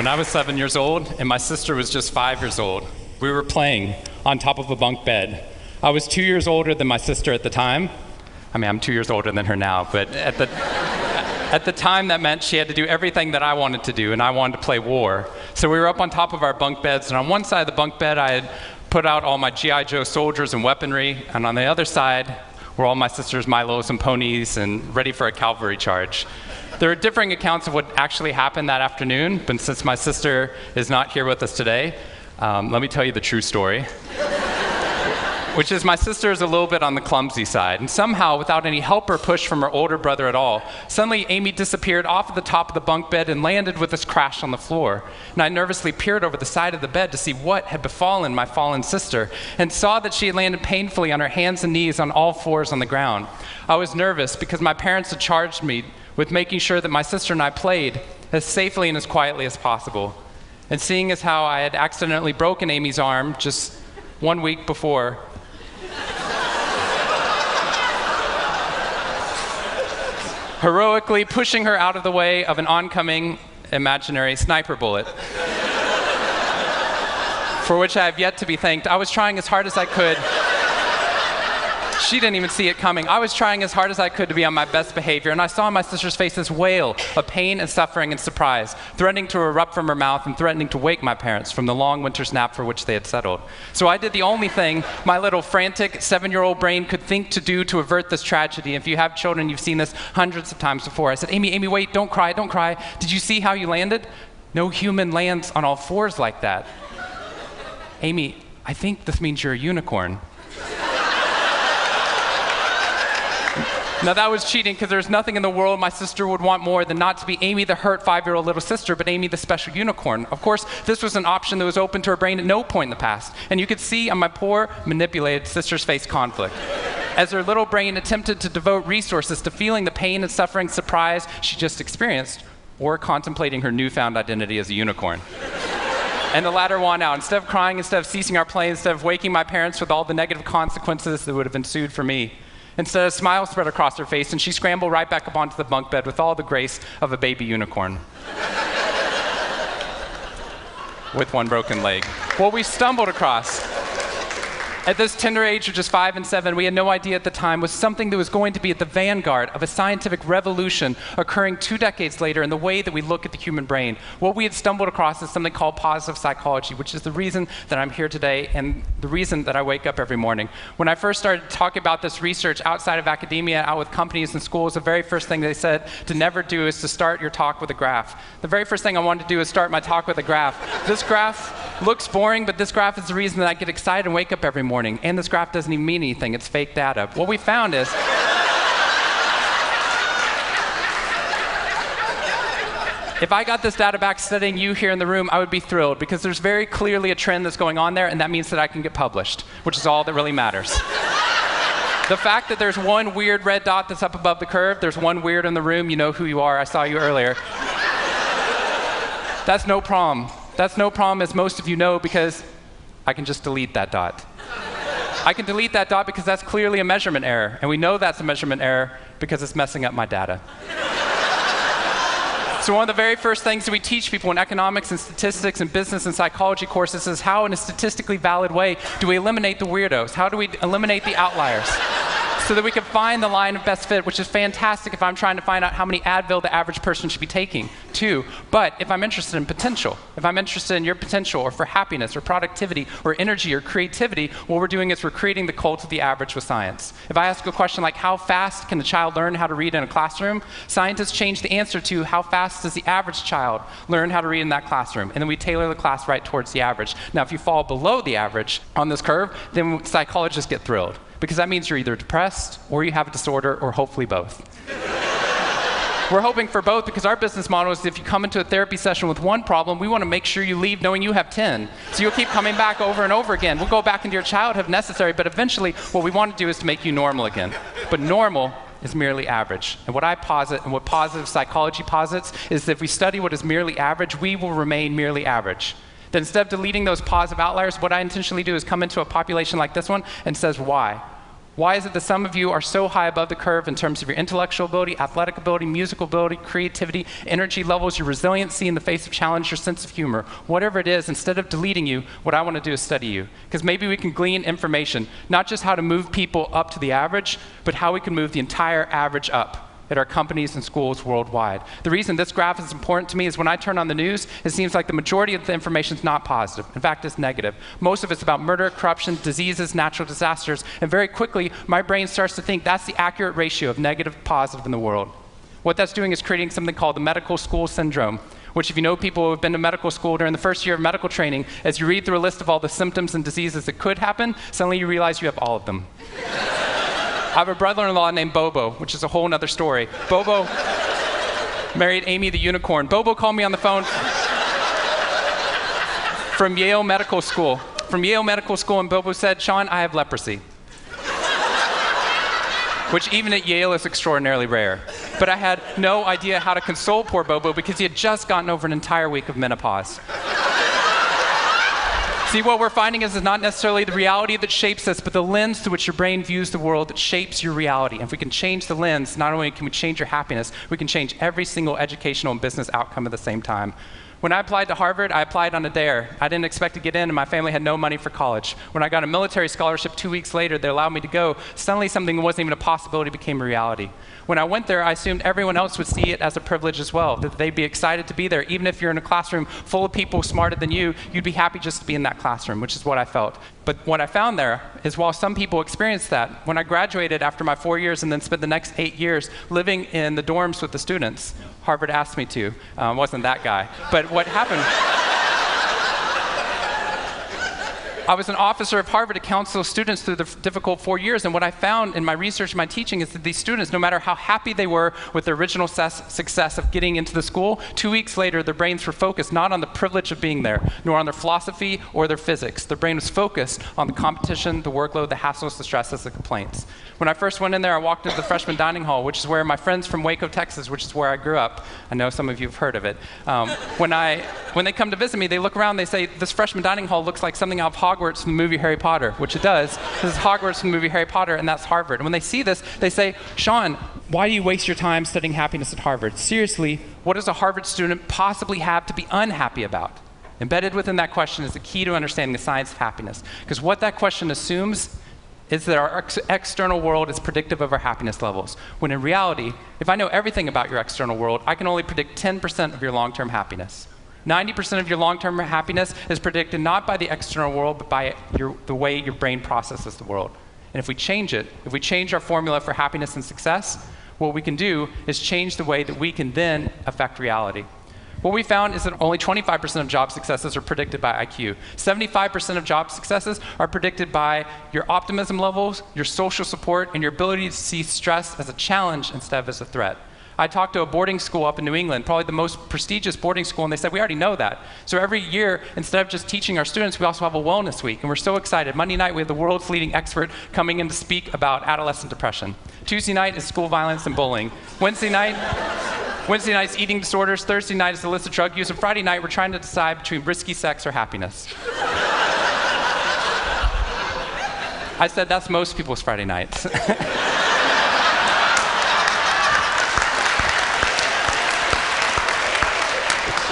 When I was 7 years old and my sister was just 5 years old, we were playing on top of a bunk bed. I was 2 years older than my sister at the time. I mean, I'm 2 years older than her now, but at the time that meant she had to do everything that I wanted to do, and I wanted to play war. So we were up on top of our bunk beds, and on one side of the bunk bed, I had put out all my G.I. Joe soldiers and weaponry, and on the other side were all my sister's Milos and ponies and ready for a cavalry charge. There are differing accounts of what actually happened that afternoon, but since my sister is not here with us today, let me tell you the true story. Which is my sister is a little bit on the clumsy side, and somehow, without any help or push from her older brother at all, suddenly Amy disappeared off of the top of the bunk bed and landed with this crash on the floor. And I nervously peered over the side of the bed to see what had befallen my fallen sister, and saw that she had landed painfully on her hands and knees on all fours on the ground. I was nervous because my parents had charged me with making sure that my sister and I played as safely and as quietly as possible. And seeing as how I had accidentally broken Amy's arm just 1 week before, heroically pushing her out of the way of an oncoming imaginary sniper bullet, for which I have yet to be thanked. I was trying as hard as I could. She didn't even see it coming. I was trying as hard as I could to be on my best behavior, and I saw on my sister's face this wail of pain and suffering and surprise, threatening to erupt from her mouth and threatening to wake my parents from the long winter's nap for which they had settled. So I did the only thing my little frantic 7-year-old brain could think to do to avert this tragedy. If you have children, you've seen this hundreds of times before. I said, Amy, wait, don't cry, don't cry. Did you see how you landed? No human lands on all fours like that. Amy, I think this means you're a unicorn. Now that was cheating, because there's nothing in the world my sister would want more than not to be Amy the hurt 5-year-old little sister, but Amy the special unicorn. Of course, this was an option that was open to her brain at no point in the past, and you could see on my poor, manipulated sister's face conflict, as her little brain attempted to devote resources to feeling the pain and suffering surprise she just experienced, or contemplating her newfound identity as a unicorn. And the latter won out. Instead of crying, instead of ceasing our play, instead of waking my parents with all the negative consequences that would have ensued for me, instead, a smile spread across her face, and she scrambled right back up onto the bunk bed with all the grace of a baby unicorn. With one broken leg. What we stumbled across at this tender age of just 5 and 7, we had no idea at the time, was something that was going to be at the vanguard of a scientific revolution occurring 2 decades later in the way that we look at the human brain. What we had stumbled across is something called positive psychology, which is the reason that I'm here today and the reason that I wake up every morning. When I first started talking about this research outside of academia, out with companies and schools, the very first thing they said to never do is to start your talk with a graph. The very first thing I wanted to do is start my talk with a graph. This graph looks boring, but this graph is the reason that I get excited and wake up every morning. And this graph doesn't even mean anything. It's fake data. What we found is if I got this data back studying you here in the room, I would be thrilled, because there's very clearly a trend that's going on there, and that means that I can get published, which is all that really matters. The fact that there's one weird red dot that's up above the curve, there's one weird in the room, you know who you are, I saw you earlier. That's no problem. That's no problem, as most of you know, because I can just delete that dot. I can delete that dot because that's clearly a measurement error, and we know that's a measurement error because it's messing up my data. So one of the very first things that we teach people in economics and statistics and business and psychology courses is how, in a statistically valid way, do we eliminate the weirdos? How do we eliminate the outliers? So that we can find the line of best fit, which is fantastic if I'm trying to find out how many Advil the average person should be taking, too. But if I'm interested in potential, if I'm interested in your potential, or for happiness, or productivity, or energy, or creativity, what we're doing is we're creating the cult of the average with science. If I ask a question like, how fast can a child learn how to read in a classroom? Scientists change the answer to, how fast does the average child learn how to read in that classroom? And then we tailor the class right towards the average. Now, if you fall below the average on this curve, then psychologists get thrilled, because that means you're either depressed, or you have a disorder, or hopefully both. We're hoping for both, because our business model is if you come into a therapy session with one problem, we want to make sure you leave knowing you have 10. So you'll keep coming back over and over again. We'll go back into your childhood if necessary, but eventually what we want to do is to make you normal again. But normal is merely average. And what I posit, and what positive psychology posits, is that if we study what is merely average, we will remain merely average. That instead of deleting those positive outliers, what I intentionally do is come into a population like this one and says, why? Why is it that some of you are so high above the curve in terms of your intellectual ability, athletic ability, musical ability, creativity, energy levels, your resiliency in the face of challenge, your sense of humor? Whatever it is, instead of deleting you, what I want to do is study you. Because maybe we can glean information, not just how to move people up to the average, but how we can move the entire average up at our companies and schools worldwide. The reason this graph is important to me is when I turn on the news, it seems like the majority of the information is not positive. In fact, it's negative. Most of it's about murder, corruption, diseases, natural disasters, and very quickly, my brain starts to think that's the accurate ratio of negative to positive in the world. What that's doing is creating something called the medical school syndrome, which if you know people who have been to medical school during the first year of medical training, as you read through a list of all the symptoms and diseases that could happen, suddenly you realize you have all of them. I have a brother-in-law named Bobo, which is a whole other story. Bobo married Amy the unicorn. Bobo called me on the phone from Yale Medical School. And Bobo said, "Shawn, I have leprosy." Which even at Yale is extraordinarily rare. But I had no idea how to console poor Bobo because he had just gotten over an entire week of menopause. See, what we're finding is not necessarily the reality that shapes us, but the lens through which your brain views the world that shapes your reality. And if we can change the lens, not only can we change your happiness, we can change every single educational and business outcome at the same time. When I applied to Harvard, I applied on a dare. I didn't expect to get in, and my family had no money for college. When I got a military scholarship 2 weeks later, they allowed me to go. Suddenly, something that wasn't even a possibility became a reality. When I went there, I assumed everyone else would see it as a privilege as well, that they'd be excited to be there. Even if you're in a classroom full of people smarter than you, you'd be happy just to be in that classroom, which is what I felt. But what I found there is while some people experienced that, when I graduated after my 4 years and then spent the next 8 years living in the dorms with the students, Harvard asked me to, wasn't that guy. But what happened, I was an officer of Harvard to counsel students through the difficult 4 years, and what I found in my research and my teaching is that these students, no matter how happy they were with their original success of getting into the school, 2 weeks later their brains were focused not on the privilege of being there, nor on their philosophy or their physics. Their brain was focused on the competition, the workload, the hassles, the stresses, the complaints. When I first went in there, I walked into the freshman dining hall, which is where my friends from Waco, Texas, which is where I grew up, I know some of you have heard of it. When they come to visit me, they look around, they say, "This freshman dining hall looks like something out of Hogwarts from the movie Harry Potter," which it does. This is Hogwarts from the movie Harry Potter, and that's Harvard. And when they see this, they say, "Shawn, why do you waste your time studying happiness at Harvard? Seriously, what does a Harvard student possibly have to be unhappy about?" Embedded within that question is the key to understanding the science of happiness. Because what that question assumes is that our external world is predictive of our happiness levels. When in reality, if I know everything about your external world, I can only predict 10% of your long-term happiness. 90% of your long-term happiness is predicted not by the external world, but by the way your brain processes the world. And if we change it, if we change our formula for happiness and success, what we can do is change the way that we can then affect reality. What we found is that only 25% of job successes are predicted by IQ. 75% of job successes are predicted by your optimism levels, your social support, and your ability to see stress as a challenge instead of as a threat. I talked to a boarding school up in New England, probably the most prestigious boarding school, and they said, "We already know that." So every year, instead of just teaching our students, we also have a wellness week, and we're so excited. Monday night, we have the world's leading expert coming in to speak about adolescent depression. Tuesday night is school violence and bullying. Wednesday night's eating disorders. Thursday night is illicit drug use. And Friday night, we're trying to decide between risky sex or happiness. I said, that's most people's Friday nights.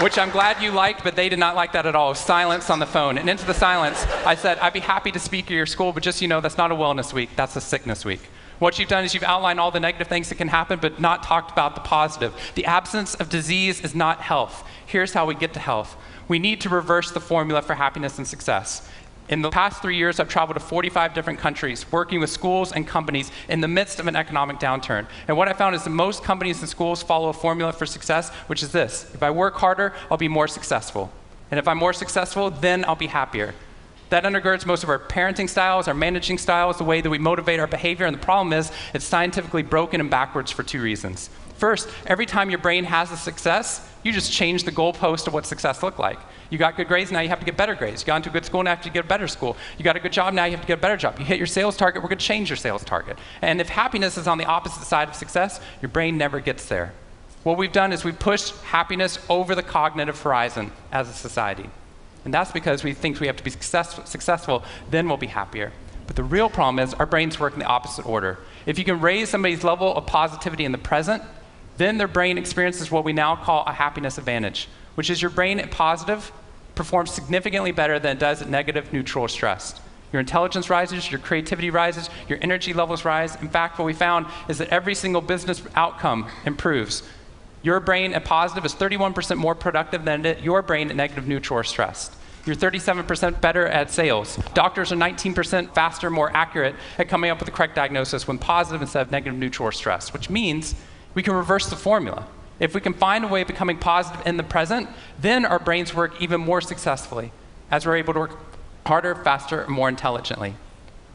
Which I'm glad you liked, but they did not like that at all. Silence on the phone. And into the silence, I said, "I'd be happy to speak at your school, but just so you know, that's not a wellness week, that's a sickness week." What you've done is you've outlined all the negative things that can happen, but not talked about the positive. The absence of disease is not health. Here's how we get to health. We need to reverse the formula for happiness and success. In the past 3 years, I've traveled to 45 different countries, working with schools and companies in the midst of an economic downturn. And what I found is that most companies and schools follow a formula for success, which is this: if I work harder, I'll be more successful. And if I'm more successful, then I'll be happier. That undergirds most of our parenting styles, our managing styles, the way that we motivate our behavior. And the problem is, it's scientifically broken and backwards for 2 reasons. First, every time your brain has a success, you just change the goalpost of what success looked like. You got good grades, now you have to get better grades. You got into a good school, now you have to get a better school. You got a good job, now you have to get a better job. You hit your sales target, we're going to change your sales target. And if happiness is on the opposite side of success, your brain never gets there. What we've done is we've pushed happiness over the cognitive horizon as a society. And that's because we think we have to be successful, then we'll be happier. But the real problem is our brains work in the opposite order. If you can raise somebody's level of positivity in the present, then their brain experiences what we now call a happiness advantage, which is your brain at positive performs significantly better than it does at negative, neutral, or stressed. Your intelligence rises, your creativity rises, your energy levels rise. In fact, what we found is that every single business outcome improves. Your brain at positive is 31% more productive than your brain at negative, neutral, or stressed. You're 37% better at sales. Doctors are 19% faster, more accurate at coming up with the correct diagnosis when positive instead of negative, neutral, or stressed, which means we can reverse the formula. If we can find a way of becoming positive in the present, then our brains work even more successfully as we're able to work harder, faster, and more intelligently.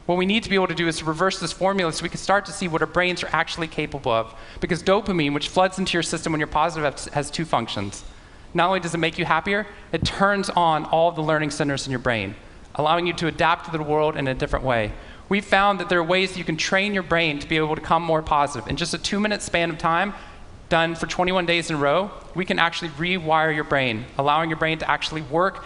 What we need to be able to do is to reverse this formula so we can start to see what our brains are actually capable of. Because dopamine, which floods into your system when you're positive, has two functions. Not only does it make you happier, it turns on all the learning centers in your brain, allowing you to adapt to the world in a different way. We found that there are ways that you can train your brain to be able to become more positive. In just a 2-minute span of time, done for 21 days in a row, we can actually rewire your brain, allowing your brain to actually work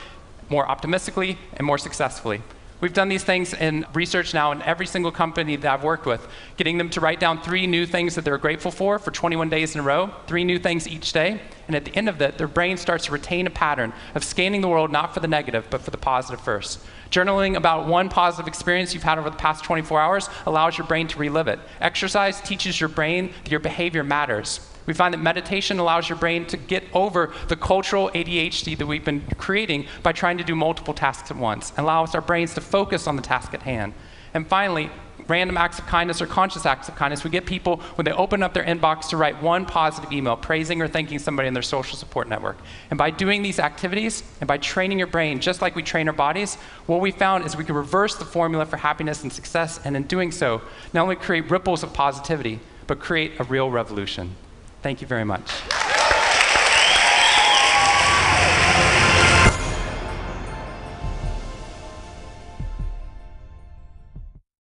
more optimistically and more successfully. We've done these things in research now in every single company that I've worked with, getting them to write down 3 new things that they're grateful for 21 days in a row, 3 new things each day. And at the end of that, their brain starts to retain a pattern of scanning the world not for the negative, but for the positive first. Journaling about one positive experience you've had over the past 24 hours allows your brain to relive it. Exercise teaches your brain that your behavior matters. We find that meditation allows your brain to get over the cultural ADHD that we've been creating by trying to do multiple tasks at once, and allows our brains to focus on the task at hand. And finally, random acts of kindness or conscious acts of kindness. We get people, when they open up their inbox, to write one positive email praising or thanking somebody in their social support network. And by doing these activities, and by training your brain, just like we train our bodies, what we found is we can reverse the formula for happiness and success, and in doing so, not only create ripples of positivity, but create a real revolution. Thank you very much.